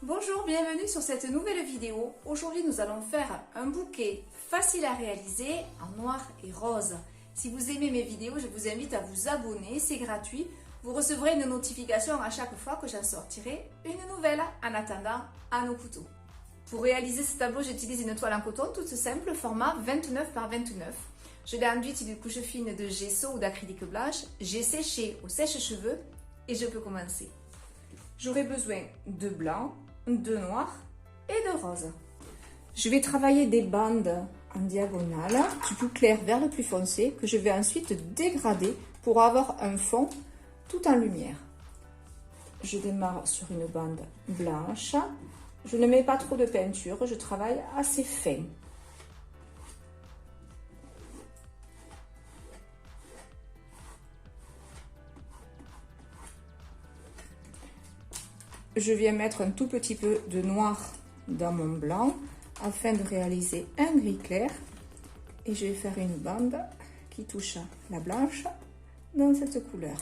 Bonjour, bienvenue sur cette nouvelle vidéo. Aujourd'hui, nous allons faire un bouquet facile à réaliser en noir et rose. Si vous aimez mes vidéos, je vous invite à vous abonner, c'est gratuit. Vous recevrez une notification à chaque fois que j'en sortirai une nouvelle. En attendant, à nos couteaux. Pour réaliser ce tableau, j'utilise une toile en coton toute simple, format 29 par 29. Je l'ai enduite d'une couche fine de gesso ou d'acrylique blanche. J'ai séché au sèche-cheveux et je peux commencer. J'aurai besoin de blanc, de noir et de rose. Je vais travailler des bandes en diagonale du plus clair vers le plus foncé que je vais ensuite dégrader pour avoir un fond tout en lumière. Je démarre sur une bande blanche. Je ne mets pas trop de peinture, je travaille assez fin. Je viens mettre un tout petit peu de noir dans mon blanc afin de réaliser un gris clair et je vais faire une bande qui touche la blanche dans cette couleur.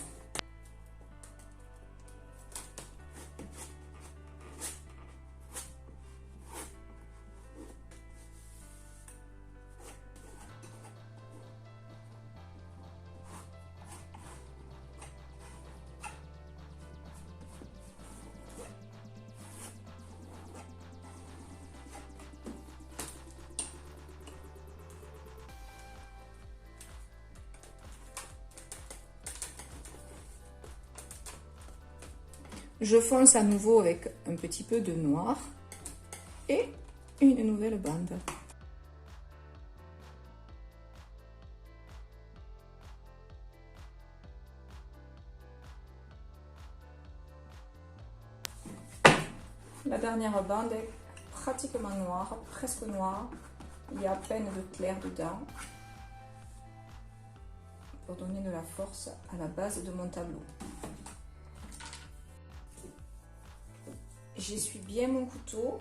Je fonce à nouveau avec un petit peu de noir et une nouvelle bande. La dernière bande est pratiquement noire, presque noire. Il y a à peine de clair dedans pour donner de la force à la base de mon tableau. J'essuie bien mon couteau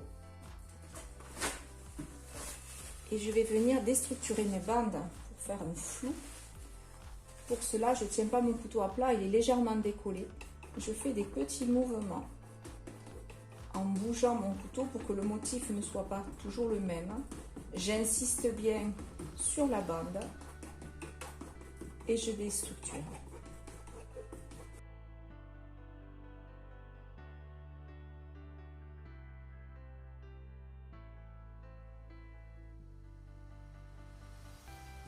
et je vais venir déstructurer mes bandes pour faire un flou. Pour cela, je ne tiens pas mon couteau à plat, il est légèrement décollé. Je fais des petits mouvements en bougeant mon couteau pour que le motif ne soit pas toujours le même. J'insiste bien sur la bande et je déstructure.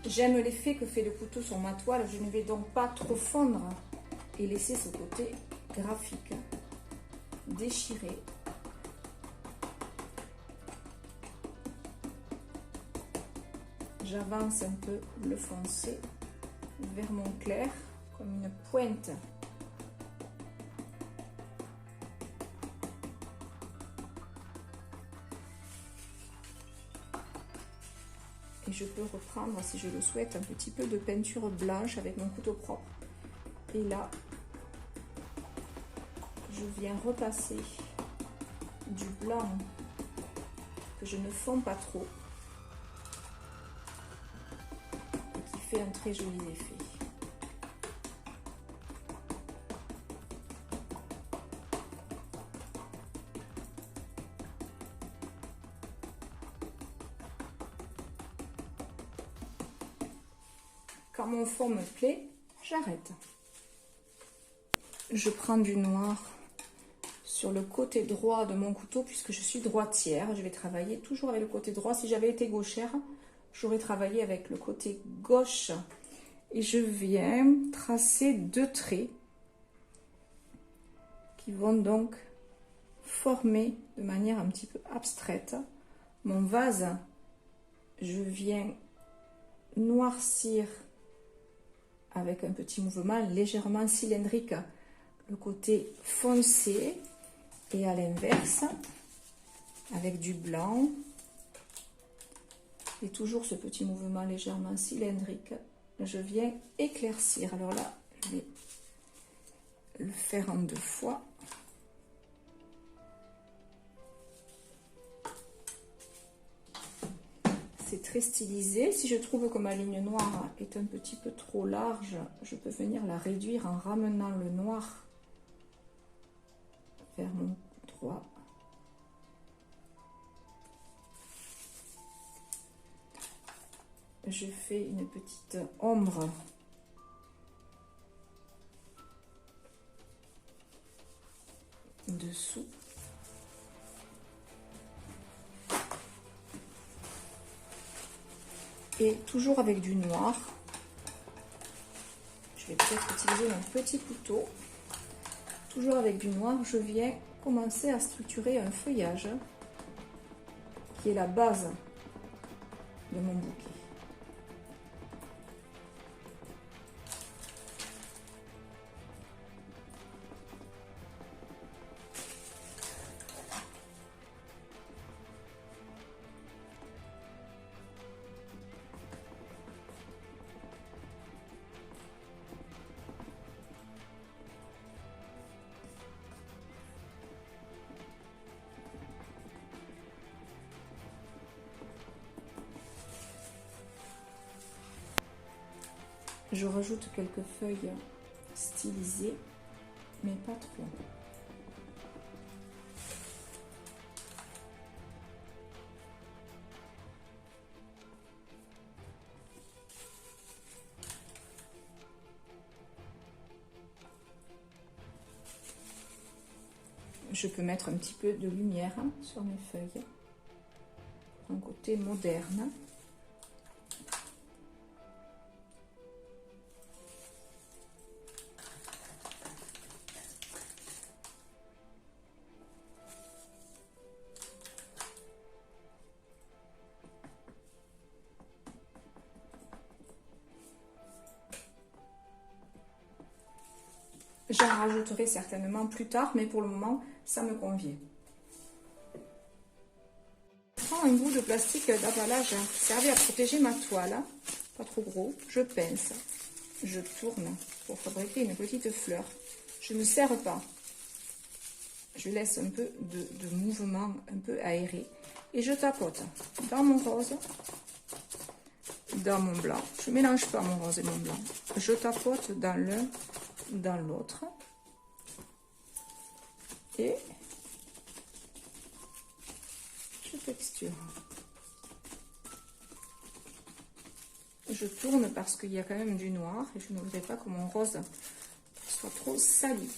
J'aime l'effet que fait le couteau sur ma toile, je ne vais donc pas trop fondre et laisser ce côté graphique déchiré. J'avance un peu le foncé vers mon clair comme une pointe. Et je peux reprendre, si je le souhaite, un petit peu de peinture blanche avec mon couteau propre. Et là, je viens repasser du blanc que je ne fonds pas trop et qui fait un très joli effet. Quand mon fond me plaît, j'arrête. Je prends du noir sur le côté droit de mon couteau puisque je suis droitière. Je vais travailler toujours avec le côté droit. Si j'avais été gauchère, j'aurais travaillé avec le côté gauche. Et je viens tracer deux traits qui vont donc former de manière un petit peu abstraite mon vase. Je viens noircir avec un petit mouvement légèrement cylindrique le côté foncé et à l'inverse avec du blanc et toujours ce petit mouvement légèrement cylindrique, je viens éclaircir. Alors là, je vais le faire en deux fois. C'est très stylisé. Si je trouve que ma ligne noire est un petit peu trop large, je peux venir la réduire en ramenant le noir vers mon droit je fais une petite ombre dessous. Et toujours avec du noir. Je vais peut-être utiliser mon petit couteau. Toujours avec du noir, je viens commencer à structurer un feuillage qui est la base de mon bouquet. Je rajoute quelques feuilles stylisées, mais pas trop. Je peux mettre un petit peu de lumière sur mes feuilles, un côté moderne. J'en rajouterai certainement plus tard, mais pour le moment, ça me convient. Je prends un bout de plastique d'emballage qui servait à protéger ma toile, pas trop gros. Je pince, je tourne pour fabriquer une petite fleur. Je ne serre pas. Je laisse un peu de mouvement un peu aéré et je tapote dans mon rose, dans mon blanc. Je ne mélange pas mon rose et mon blanc. Je tapote dans l'un, dans l'autre et je texture. Je tourne parce qu'il y a quand même du noir et je ne voudrais pas que mon rose soit trop sali.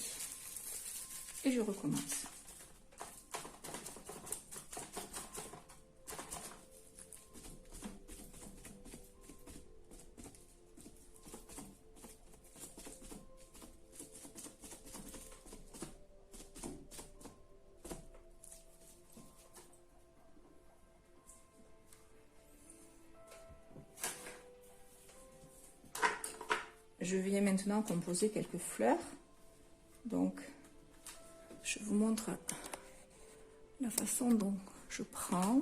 Et je recommence. Je viens maintenant composer quelques fleurs. Donc, je vous montre la façon dont je prends.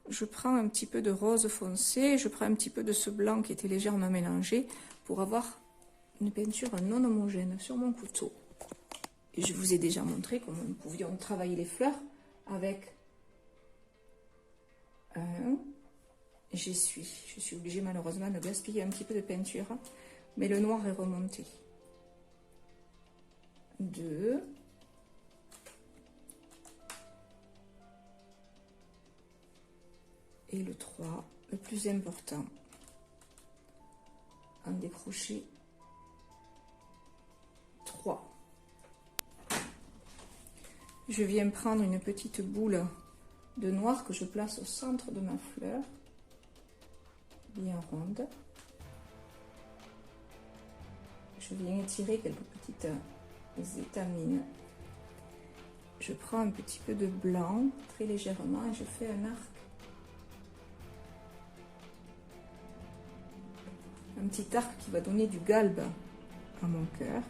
Je prends un petit peu de rose foncé, je prends un petit peu de ce blanc qui était légèrement mélangé pour avoir une peinture non homogène sur mon couteau. Et je vous ai déjà montré comment nous pouvions travailler les fleurs avec un. Je suis obligée malheureusement de gaspiller un petit peu de peinture, mais le noir est remonté. 2. Et le 3, le plus important, en décrocher 3. Je viens prendre une petite boule de noir que je place au centre de ma fleur, bien ronde. Je viens étirer quelques petites étamines. Je prends un petit peu de blanc, très légèrement, et je fais un arc. Un petit arc qui va donner du galbe à mon cœur.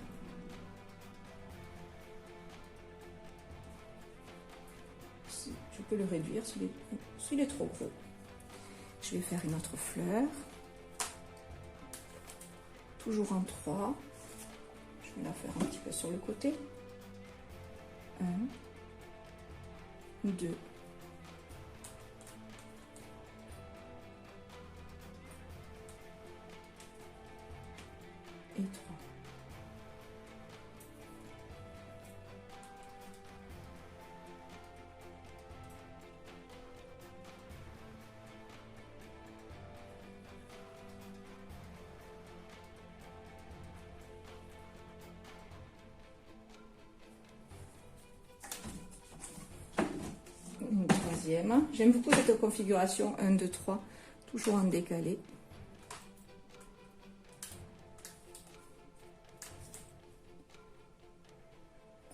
Je peux le réduire s'il est trop gros. Je vais faire une autre fleur. Toujours en 3. Je vais la faire un petit peu sur le côté. 1, 2, et 3. troisième. J'aime beaucoup cette configuration 1, 2, 3, toujours en décalé.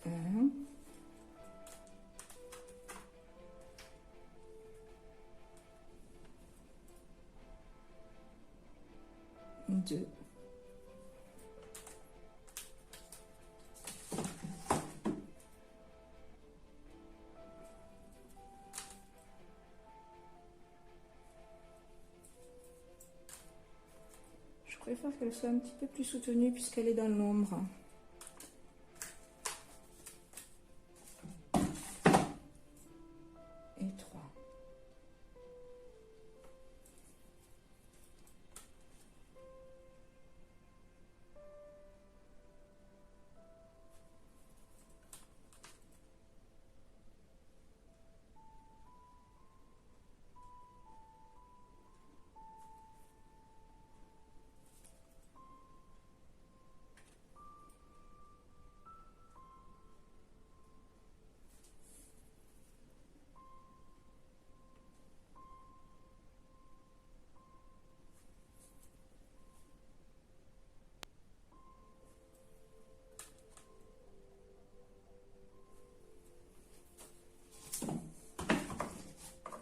Un. Deux. Je préfère qu'elle soit un petit peu plus soutenue puisqu'elle est dans l'ombre. Et 3.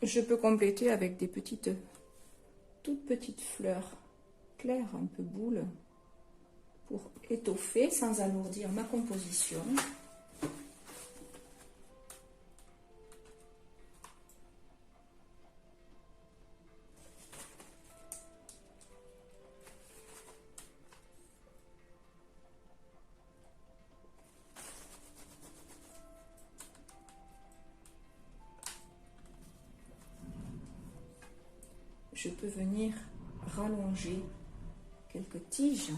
Je peux compléter avec des toutes petites fleurs claires, un peu boule, pour étoffer sans alourdir ma composition. Je peux venir rallonger quelques tiges.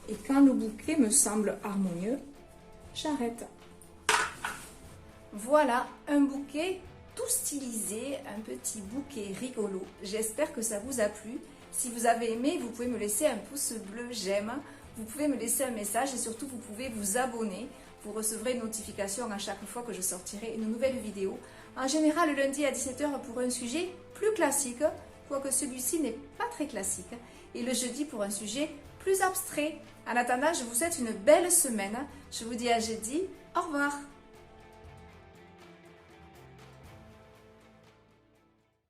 Et quand le bouquet me semble harmonieux, j'arrête. Voilà, un bouquet tout stylisé, un petit bouquet rigolo. J'espère que ça vous a plu. Si vous avez aimé, vous pouvez me laisser un pouce bleu, j'aime. Vous pouvez me laisser un message et surtout vous pouvez vous abonner. Vous recevrez une notification à chaque fois que je sortirai une nouvelle vidéo. En général, le lundi à 17 h pour un sujet plus classique, quoique celui-ci n'est pas très classique. Et le jeudi pour un sujet plus abstrait. En attendant, je vous souhaite une belle semaine. Je vous dis à jeudi. Au revoir.